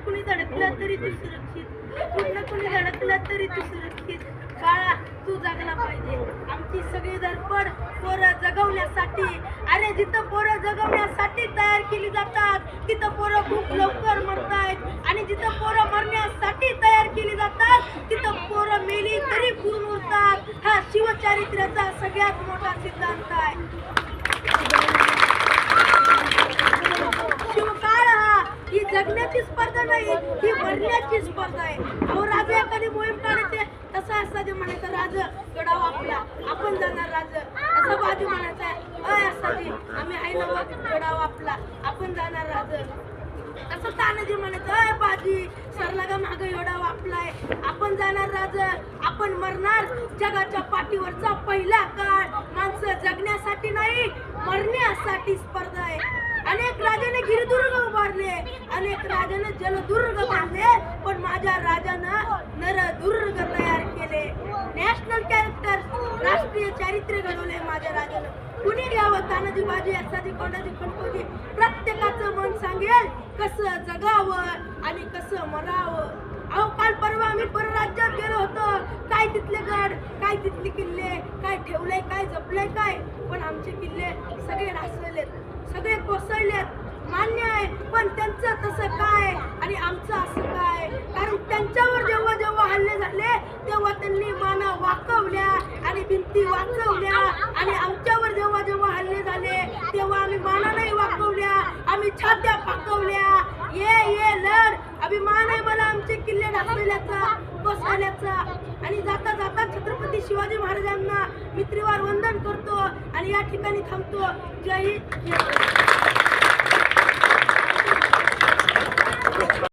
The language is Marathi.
कुणी धडकलं तरी तू सुरक्षित, कुठलं कुणी धडकलं तरी तू सुरक्षित. बाळा तू जगला पाहिजे. आमची सगळी धडपड पोरं जगवण्यासाठी. अरे जिथं पोरं जगवण्यासाठी तयार केली जातात तिथं पोरं खूप लवकर मरतायत आणि जिथं पोरं मरण्यासाठी तयार केली जातात तिथं पोरं मेली तरी पूर्ण उरतात. हा शिवचारित्र्याचा सगळ्यात मोठा सिद्धांत आहे. शिवकाळ हा ही जगण्याची स्पर्धा नाही, ही मरण्याची स्पर्धा आहे. अहो राजा एखादी मोहीम काढते तसं असाजे म्हणायचं राज गडाव आपला, आपण जाणार राज. असं बाजू म्हणायचं आहे अय असाजी आम्ही आहे ना गडाव आपला, आपण जाणार राज. तसं तानाजी म्हणायचं अय बाजी सरला गा माग एवढा वापलाय, आपण जाणार राज. आपण मरणार. जगाच्या पाठीवरचा पहिला काळ माणसं जगण्यासाठी नाही मरण्यासाठी स्पर्धा आहे. अनेक राजाने गिरिदुर्ग उभारले, अनेक राजाने जलदुर्ग बांधले, पण माझ्या राजानं नरदुर्ग तयार केले. नॅशनल कॅरेक्टर, राष्ट्रीय चारित्र्य घडवले माझ्या राजानं. कुणी घ्यावं तानाजी बाजी असाजी कोणाची कणकोजी, प्रत्येकाचं मन सांगेल कसं जगावं आणि कसं मरावं. अहो काल परवा आम्ही परराज्यात गेलो होतो. काय तिथले गड, काय तिथले किल्ले, काय ठेवलंय, काय जपलंय काय, पण आमचे किल्ले सगळे ढासळलेत, सगळे कोसळलेत. मान्य आहे, पण त्यांचं तसं काय आणि आमचं असं काय? कारण त्यांच्यावर जेव्हा जेव्हा हल्ले झाले तेव्हा त्यांनी माना वाकवल्या आणि भिंती वाचवल्या, आणि आमच्यावर जेव्हा जेव्हा हल्ले झाले तेव्हा आम्ही माना नाही वाकवल्या, आम्ही छात्या पाकवल्या. ये लढ, अभिमान आहे मला आमचे किल्ले ढासळल्याचा, कोसळल्याचा. आणि जाता जाता छत्रपती शिवाजी महाराजांना मी त्रिवार वंदन करतो आणि या ठिकाणी थांबतो. जय हिंद.